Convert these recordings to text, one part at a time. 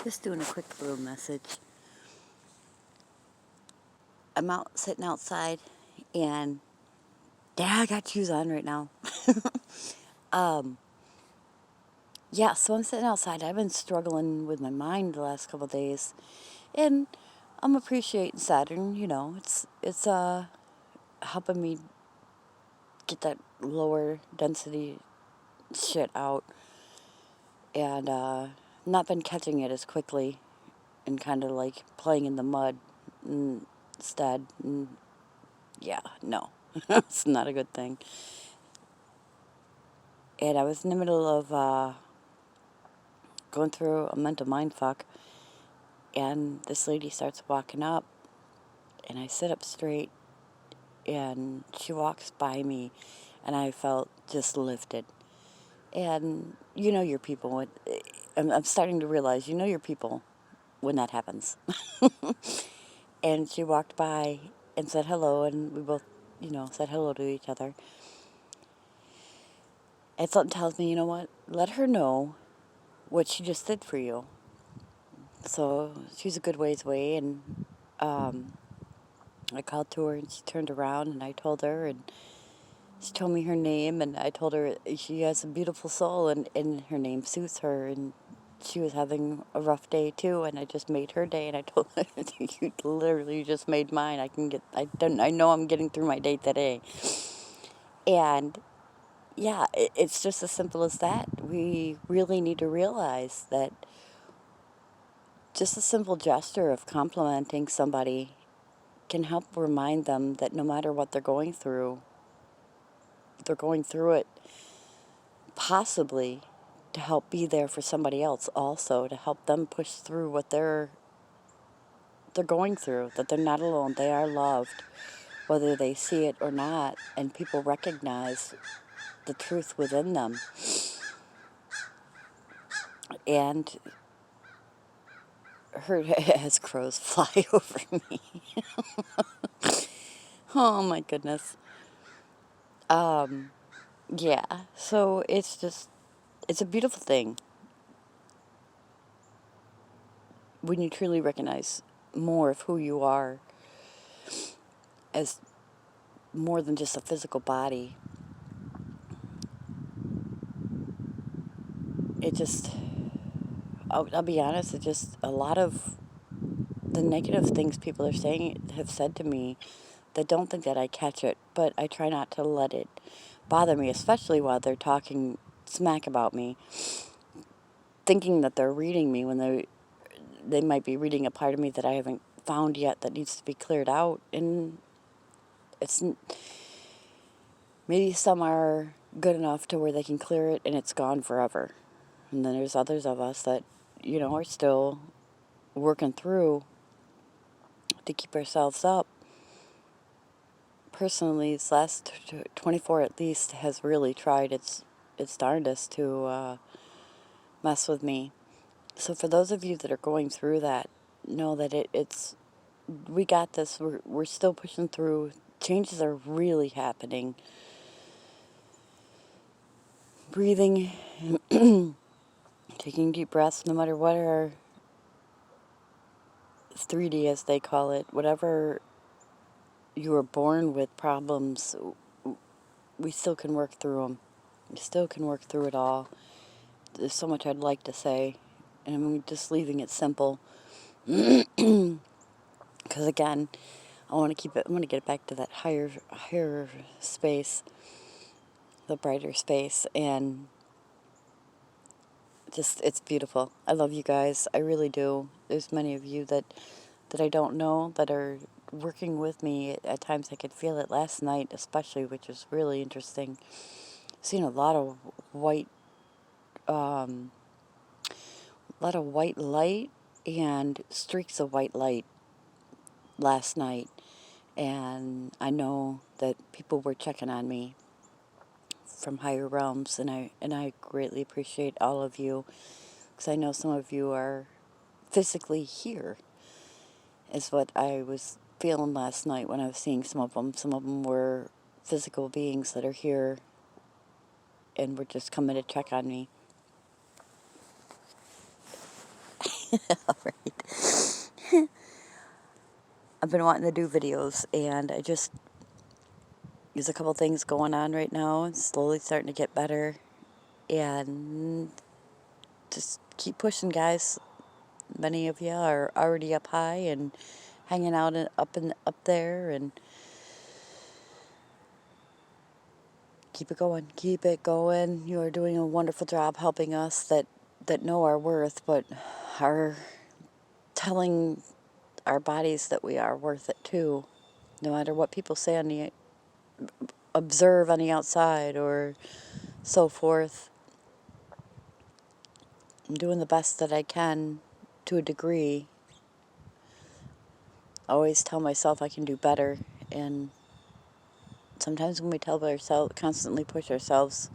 Just doing a quick little message. I'm out sitting outside and yeah, I got shoes on right now. um yeah, so I'm sitting outside. I've been struggling with my mind the last couple of days. And I'm appreciating Saturn, it's helping me get that lower density shit out and not been catching it as quickly and kind of like playing in the mud instead. Yeah, no. It's not a good thing. And I was in the middle of going through a mental mind fuck, and this lady starts walking up, and I sit up straight, and she walks by me, and I felt just lifted. And you know your people. I'm starting to realize you know your people when that happens. And she walked by and said hello, and we both, said hello to each other. And something tells me, you know what? Let her know what she just did for you. So she's a good ways away, and um, I called to her, and she turned around, and I told her, and she told me her name, and I told her she has a beautiful soul, and her name suits her, and she was having a rough day too, and I just made her day, and I told her, you literally just made mine. I know I'm getting through my day today, and yeah, it's just as simple as that. We really need to realize that just a simple gesture of complimenting somebody can help remind them that no matter what they're going through it possibly to help be there for somebody else also, to help them push through what they're going through, that they're not alone, they are loved, whether they see it or not, and people recognize the truth within them. And her as crows fly over me. Oh my goodness. Um, yeah, so it's a beautiful thing when you truly recognize more of who you are as more than just a physical body. It just, I'll be honest, it just, a lot of the negative things people are saying have said to me that don't think that I catch it, but I try not to let it bother me, especially while they're talking smack about me, thinking that they're reading me when they might be reading a part of me that I haven't found yet that needs to be cleared out. And it's maybe some are good enough to where they can clear it and it's gone forever. And then there's others of us that, are still working through to keep ourselves up. Personally, this last 24 at least has really tried its darndest to mess with me. So for those of you that are going through that, know that it's we got this. We're still pushing through. Changes are really happening. Breathing, taking deep breaths, no matter what our 3D as they call it, whatever you were born with problems, we still can work through them. We still can work through it all. There's so much I'd like to say, and I'm just leaving it simple. Because again, I want to keep it. I want to get it back to that higher space, the brighter space, and just it's beautiful. I love you guys. I really do. There's many of you that I don't know that are working with me. At times I could feel it last night, especially, which was really interesting. Seen um, a lot of white light and streaks of white light last night, and I know that people were checking on me from higher realms, and I greatly appreciate all of you, because I know some of you are physically here, is what I was feeling last night when I was seeing some of them. Some of them were physical beings that are here and were just coming to check on me. Alright. I've been wanting to do videos, and there's a couple things going on right now. It's slowly starting to get better, and just keep pushing, guys. Many of you are already up high and hanging out up there, and keep it going. Keep it going. You are doing a wonderful job helping us that know our worth, but are telling our bodies that we are worth it too. No matter what people say observe on the outside or so forth. I'm doing the best that I can to a degree. I always tell myself I can do better, and sometimes when we tell ourselves, constantly push ourselves,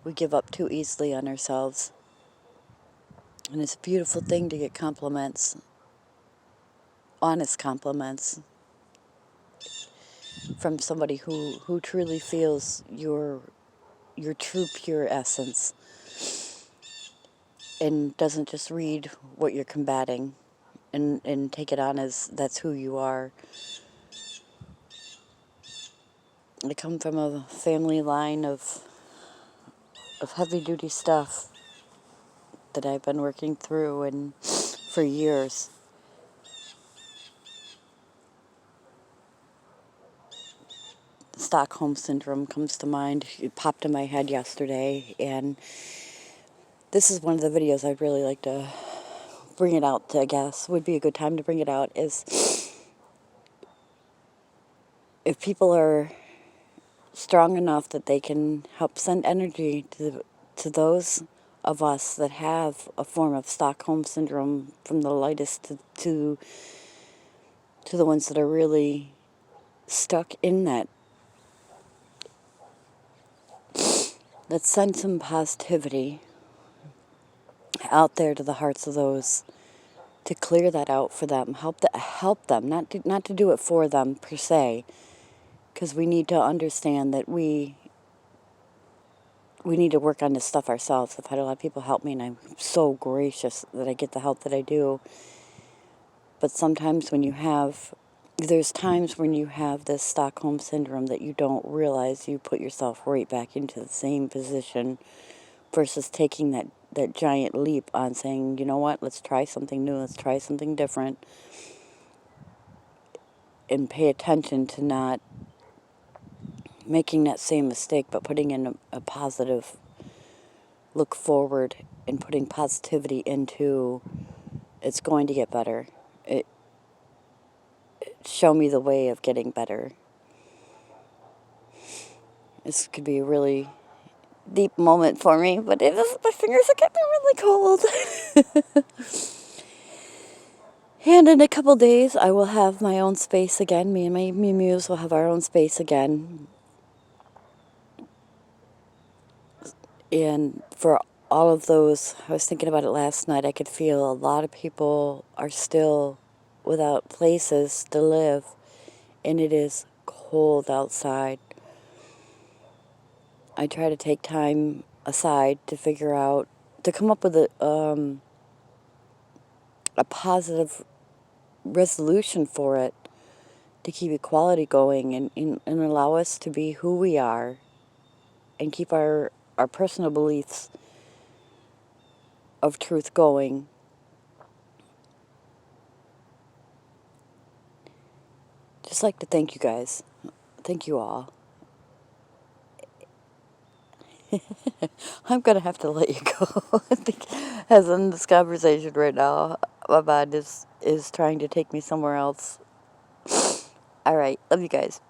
we give up too easily on ourselves. And it's a beautiful thing to get compliments, honest compliments, from somebody who truly feels your true pure essence and doesn't just read what you're combating and take it on as that's who you are. I come from a family line of heavy duty stuff that I've been working through and for years. Stockholm Syndrome comes to mind. It popped in my head yesterday, and this is one of the videos I'd really like to bring it out to, I guess, would be a good time to bring it out, is if people are strong enough that they can help send energy to those of us that have a form of Stockholm Syndrome, from the lightest to the ones that are really stuck in that. Let's send some positivity out there to the hearts of those, to clear that out for them, help them, not to do it for them per se, because we need to understand that we need to work on this stuff ourselves. I've had a lot of people help me, and I'm so gracious that I get the help that I do. But sometimes there's times when you have this Stockholm Syndrome that you don't realize you put yourself right back into the same position, versus taking that giant leap on saying, you know what, let's try something new, let's try something different, and pay attention to not making that same mistake, but putting in a positive look forward and putting positivity into it's going to get better. Show me the way of getting better. This could be a really deep moment for me, but my fingers are getting really cold. And in a couple days, I will have my own space again. Me and my Mew will have our own space again. And for all of those, I was thinking about it last night, I could feel a lot of people are still without places to live, and it is cold outside. I try to take time aside to come up with a positive resolution for it, to keep equality going and allow us to be who we are and keep our personal beliefs of truth going. Just like to thank you guys. Thank you all. I'm going to have to let you go. As in this conversation right now, my mind is trying to take me somewhere else. All right. Love you guys.